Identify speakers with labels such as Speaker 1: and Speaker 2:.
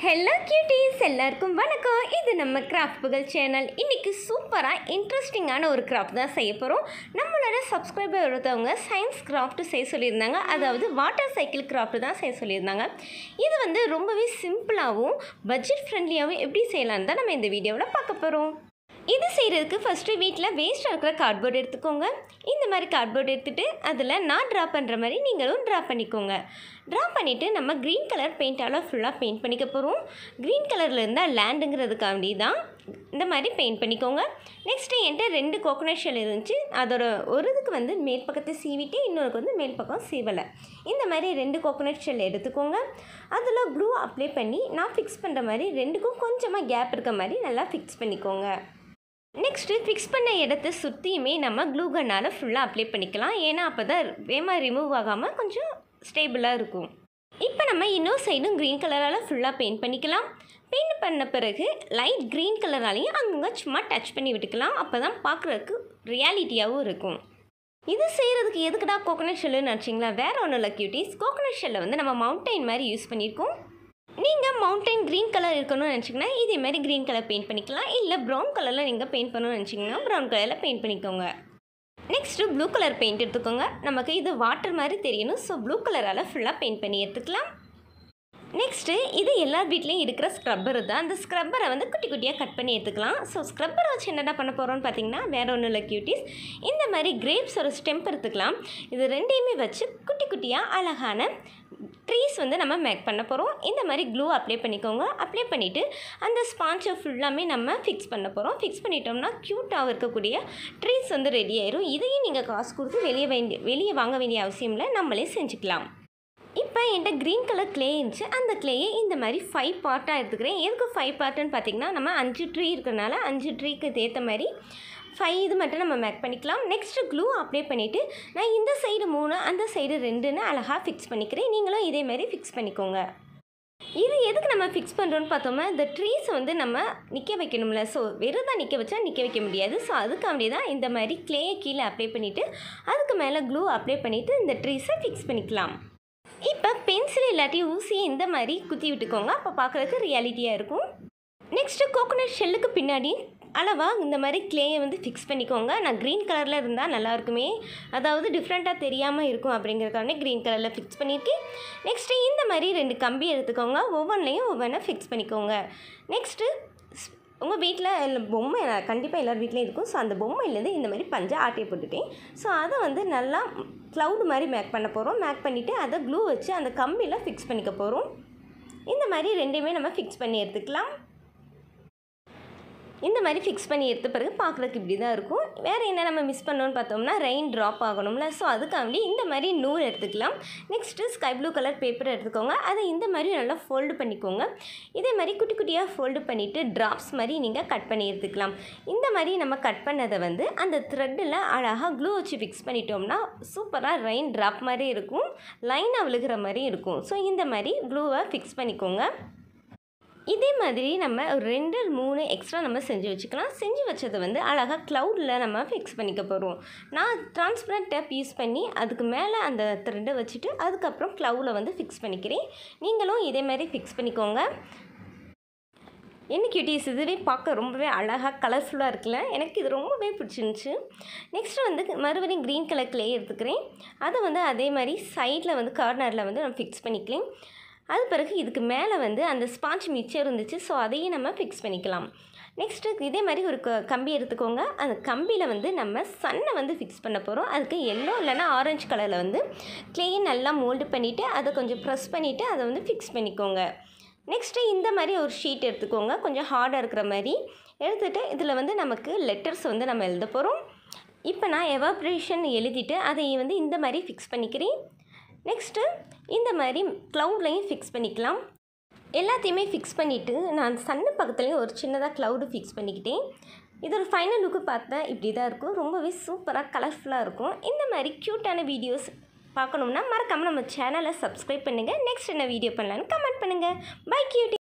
Speaker 1: Hello cuties, எல்லாருக்கும் வணக்கம். இது நம்ம கிராஃப்ட் புகழ் சேனல். இன்றைக்கி சூப்பராக இன்ட்ரெஸ்டிங்கான ஒரு கிராஃப்ட் தான் செய்ய போகிறோம். நம்மளோட சப்ஸ்கிரைபர் ஒருத்தவங்க சயின்ஸ் கிராஃப்ட் செய்ய சொல்லியிருந்தாங்க. அதாவது வாட்டர் சைக்கிள் கிராஃப்ட் தான் செய்ய சொல்லியிருந்தாங்க. இது வந்து ரொம்பவே சிம்பிளாகவும் பட்ஜெட் ஃப்ரெண்ட்லியாகவும் எப்படி செய்யலான்னு தான் நம்ம இந்த வீடியோவில் பார்க்க போகிறோம். இது செய்கிறதுக்கு ஃபஸ்ட்டு வீட்டில் வேஸ்ட்டாக இருக்கிற கார்ட்போர்டு எடுத்துக்கோங்க. இந்த மாதிரி கார்ட்போர்டு எடுத்துகிட்டு அதில் நான் ட்ரா பண்ணுற மாதிரி நீங்களும் ட்ரா பண்ணிக்கோங்க. ட்ரா பண்ணிவிட்டு நம்ம க்ரீன் கலர் பெயிண்டால் ஃபுல்லாக பெயிண்ட் பண்ணிக்க போகிறோம். க்ரீன் கலரில் இருந்தால் லேண்டுங்கிறதுக்காண்டி தான் இந்த மாதிரி பெயிண்ட் பண்ணிக்கோங்க. நெக்ஸ்ட்டு என்கிட்ட 2 கோகோனட் ஷெல் இருந்துச்சு. அதோட ஒரு இதுக்கு வந்து மேல் பக்கத்தை சீவிட்டு இன்னொருக்கு வந்து மேல் பக்கம் சீவலை. இந்த மாதிரி 2 கோகோனட் ஷெல் எடுத்துக்கோங்க. அதில் க்ளூ அப்ளை பண்ணி நான் ஃபிக்ஸ் பண்ணுற மாதிரி 2க்கும் கொஞ்சமாக கேப் இருக்க மாதிரி நல்லா ஃபிக்ஸ் பண்ணிக்கோங்க. நெக்ஸ்ட்டு ஃபிக்ஸ் பண்ண இடத்த சுற்றியுமே நம்ம க்ளூ கன்னால் ஃபுல்லாக அப்ளை பண்ணிக்கலாம். ஏன்னா அப்போ தான் வேகமாக ரிமூவ் ஆகாமல் கொஞ்சம் ஸ்டேபிளாக இருக்கும். இப்போ நம்ம இன்னொரு சைடும் க்ரீன் கலரால் ஃபுல்லாக பெயிண்ட் பண்ணிக்கலாம். பெயிண்ட் பண்ண பிறகு லைட் க்ரீன் கலராலையும் அங்கங்கே சும்மா டச் பண்ணி விட்டுக்கலாம். அப்போ தான் பார்க்குறதுக்கு ரியாலிட்டியாகவும் இருக்கும். இது செய்கிறதுக்கு எதுக்குடா கோகோனட் ஷெல்லுன்னு நினச்சிங்களா? வேறு ஒன்றும் இல்லை கியூட்டீஸ். கோகோனட் ஷெல்லை வந்து நம்ம மவுண்டைன் மாதிரி யூஸ் பண்ணியிருக்கோம். நீங்கள் மவுண்டைன் க்ரீன் கலர் இருக்கணும்னு நினச்சிங்கன்னா இதேமாதிரி க்ரீன் கலர் பெயிண்ட் பண்ணிக்கலாம். இல்லை ப்ரௌன் கலரில் நீங்கள் பெயிண்ட் பண்ணணும்னு நினச்சிங்கன்னா ப்ரௌன் கலரில் பெயிண்ட் பண்ணிக்கோங்க. நெக்ஸ்ட்டு ப்ளூ கலர் பெயிண்ட் எடுத்துக்கோங்க. நமக்கு இது வாட்டர் மாதிரி தெரியணும். ஸோ ப்ளூ கலரால் ஃபுல்லாக பெயிண்ட் பண்ணி எடுத்துக்கலாம். நெக்ஸ்ட்டு இது எல்லார் வீட்லேயும் இருக்கிற ஸ்க்ரப்பர் தான். அந்த ஸ்க்ரப்பரை வந்து குட்டி குட்டியாக கட் பண்ணி எடுத்துக்கலாம். ஸோ ஸ்க்ரப்பரை வச்சு என்னடா பண்ண போகிறோன்னு பார்த்தீங்கன்னா வேறு ஒன்றும் இல்லை கியூட்டீஸ். இந்த மாதிரி கிரேப்ஸ் ஒரு ஸ்டெம்ப் எடுத்துக்கலாம். இது ரெண்டையுமே வச்சு குட்டி குட்டியாக அழகான ட்ரீஸ் வந்து நம்ம மேக் பண்ண போகிறோம். இந்த மாதிரி க்ளூ அப்ளை பண்ணிக்கோங்க. அப்ளை பண்ணிவிட்டு அந்த ஸ்பான்ச்சை ஃபுல்லாமே நம்ம ஃபிக்ஸ் பண்ண போகிறோம். ஃபிக்ஸ் பண்ணிட்டோம்னா க்யூட்டாக இருக்கக்கூடிய ட்ரீஸ் வந்து ரெடி ஆயிரும். இதையும் நீங்கள் காசு கொடுத்து வெளியே வாங்க வேண்டிய அவசியம் இல்லை, நம்மளே செஞ்சுக்கலாம். இப்போ என்கிட்ட க்ரீன் கலர் க்ளே இருந்துச்சு. அந்த க்ளேயை இந்த மாதிரி 5 பார்ட்டாக எடுத்துக்கிறேன். எதுக்கு 5 பார்ட்டுன்னு பார்த்தீங்கன்னா நம்ம 5 ட்ரீ இருக்கிறனால 5 ட்ரீக்கு ஏற்ற மாதிரி 5 இது மட்டும் நம்ம மேக் பண்ணிக்கலாம். நெக்ஸ்ட்டு க்ளூ அப்ளை பண்ணிவிட்டு நான் இந்த சைடு 3 அந்த சைடு 2ன்னு அழகாக ஃபிக்ஸ் பண்ணிக்கிறேன். நீங்களும் இதே மாதிரி ஃபிக்ஸ் பண்ணிக்கோங்க. இது எதுக்கு நம்ம ஃபிக்ஸ் பண்ணுறோன்னு பார்த்தோம்னா இந்த ட்ரீஸை வந்து நம்ம நிற்க வைக்கணும்ல. ஸோ வெறும் தான் நிற்க வச்சா நிற்க வைக்க முடியாது. ஸோ அதுக்காண்டி தான் இந்த மாதிரி க்ளேயை கீழே அப்ளை பண்ணிவிட்டு அதுக்கு மேலே க்ளூ அப்ளை பண்ணிவிட்டு இந்த ட்ரீஸை ஃபிக்ஸ் பண்ணிக்கலாம். இப்போ பென்சில் இல்லாட்டி ஊசியை இந்த மாதிரி குத்தி விட்டுக்கோங்க. அப்போ பார்க்குறதுக்கு ரியாலிட்டியாக இருக்கும். நெக்ஸ்ட்டு கோகோனட் ஷெல்லுக்கு பின்னாடி அளவாக இந்த மாதிரி க்ளேயை வந்து ஃபிக்ஸ் பண்ணிக்கோங்க. நான் க்ரீன் கலரில் இருந்தால் நல்லாயிருக்குமே, அதாவது டிஃப்ரெண்ட்டாக தெரியாமல் இருக்கும் அப்படிங்கிறக்காண்டி க்ரீன் கலரில் ஃபிக்ஸ் பண்ணியிருக்கேன். நெக்ஸ்ட்டு இந்த மாதிரி 2 கம்பி எடுத்துக்கோங்க. ஒவ்வொன்றையும் ஒவ்வொன்றா ஃபிக்ஸ் பண்ணிக்கோங்க. நெக்ஸ்ட்டு உங்கள் வீட்டில் பொம்மை கண்டிப்பாக எல்லோரும் வீட்லேயும் இருக்கும். ஸோ அந்த பொம்மையிலேருந்து இந்த மாதிரி பஞ்சை ஆட்டையை போட்டுட்டேன். ஸோ அதை வந்து நல்லா க்ளவுடு மாதிரி மேக் பண்ண போகிறோம். மேக் பண்ணிவிட்டு அதை க்ளூ வச்சு அந்த கம்பியில் ஃபிக்ஸ் பண்ணிக்க போகிறோம். இந்த மாதிரி 2மே நம்ம ஃபிக்ஸ் பண்ணி எடுத்துக்கலாம். இந்த மாதிரி ஃபிக்ஸ் பண்ணி எடுத்த பிறகு பார்க்குறதுக்கு இப்படி தான் இருக்கும். வேறு என்ன நம்ம மிஸ் பண்ணோன்னு பார்த்தோம்னா ரெயின் ட்ராப் ஆகணும்ல. ஸோ அதுக்காண்டி இந்த மாதிரி நூல் எடுத்துக்கலாம். Next sky blue colour paper எடுத்துக்கோங்க. அதை இந்த மாதிரி நல்லா ஃபோல்டு பண்ணிக்கோங்க. இதே மாதிரி குட்டி குட்டியாக ஃபோல்டு பண்ணிவிட்டு ட்ராப்ஸ் மாதிரி நீங்கள் கட் பண்ணி எடுத்துக்கலாம். இந்த மாதிரி நம்ம கட் பண்ணதை வந்து அந்த த்ரெட்டில் அழகாக க்ளூ வச்சு ஃபிக்ஸ் பண்ணிட்டோம்னா சூப்பராக ரெயின் ட்ராப் மாதிரி இருக்கும், லைனாக விழுகிற மாதிரி இருக்கும். ஸோ இந்த மாதிரி க்ளூவை ஃபிக்ஸ் பண்ணிக்கோங்க. இதே மாதிரி நம்ம 2 3 எக்ஸ்ட்ரா நம்ம செஞ்சு வச்சுக்கலாம். செஞ்சு வச்சதை வந்து அழகாக க்ளவுடில் நம்ம ஃபிக்ஸ் பண்ணிக்க போகிறோம். நான் டிரான்ஸ்பரண்ட் டேப் யூஸ் பண்ணி அதுக்கு மேலே அந்த த்ரெட்டை வச்சுட்டு அதுக்கப்புறம் க்ளவுடில் வந்து ஃபிக்ஸ் பண்ணிக்கிறேன். நீங்களும் இதே மாதிரி ஃபிக்ஸ் பண்ணிக்கோங்க. என்ன கியூட்டீஸ், இதுவே பார்க்க ரொம்பவே அழகாக கலர்ஃபுல்லாக இருக்குல்ல. எனக்கு இது ரொம்பவே பிடிச்சிருந்துச்சு. நெக்ஸ்ட்டு வந்து மறுபடியும் க்ரீன் கலர் க்ளே எடுத்துக்கிறேன். அதை வந்து அதே மாதிரி சைடில் வந்து கார்னரில் வந்து நம்ம ஃபிக்ஸ் பண்ணிக்கலாம். அது பிறகு இதுக்கு மேலே வந்து அந்த ஸ்பாஞ்ச் மிச்சம் இருந்துச்சு. ஸோ அதையும் நம்ம ஃபிக்ஸ் பண்ணிக்கலாம். நெக்ஸ்ட்டு இதே மாதிரி ஒரு கம்பி எடுத்துக்கோங்க. அந்த கம்பியில் வந்து நம்ம சன்னை வந்து ஃபிக்ஸ் பண்ண போகிறோம். அதுக்கு எல்லோ இல்லைனா ஆரஞ்சு கலரில் வந்து க்ளேயை நல்லா மோல்டு பண்ணிவிட்டு அதை கொஞ்சம் ப்ரெஸ் பண்ணிவிட்டு அதை வந்து ஃபிக்ஸ் பண்ணிக்கோங்க. நெக்ஸ்ட்டு இந்த மாதிரி ஒரு ஷீட் எடுத்துக்கோங்க. கொஞ்சம் ஹார்டாக இருக்கிற மாதிரி எடுத்துகிட்டு இதில் வந்து நமக்கு லெட்டர்ஸ் வந்து நம்ம எழுத போகிறோம். இப்போ நான் எவாப்ரேஷன் எழுதிட்டு அதை வந்து இந்த மாதிரி ஃபிக்ஸ் பண்ணிக்கிறேன். நெக்ஸ்ட்டு இந்த மாதிரி க்ளவுட்லையும் ஃபிக்ஸ் பண்ணிக்கலாம். எல்லாத்தையுமே ஃபிக்ஸ் பண்ணிவிட்டு நான் சன்னு பக்கத்துலேயும் ஒரு சின்னதாக க்ளவுடு ஃபிக்ஸ் பண்ணிக்கிட்டேன். இது ஒரு ஃபைனல் லுக்கு பார்த்தா இப்படி தான் இருக்கும். ரொம்பவே சூப்பராக கலர்ஃபுல்லாக இருக்கும். இந்த மாதிரி க்யூட்டான வீடியோஸ் பார்க்கணுன்னா மறக்காமல் நம்ம சேனலை சப்ஸ்கிரைப் பண்ணுங்கள். நெக்ஸ்ட் என்ன வீடியோ பண்ணலான்னு கமெண்ட் பண்ணுங்கள். Bye cutie.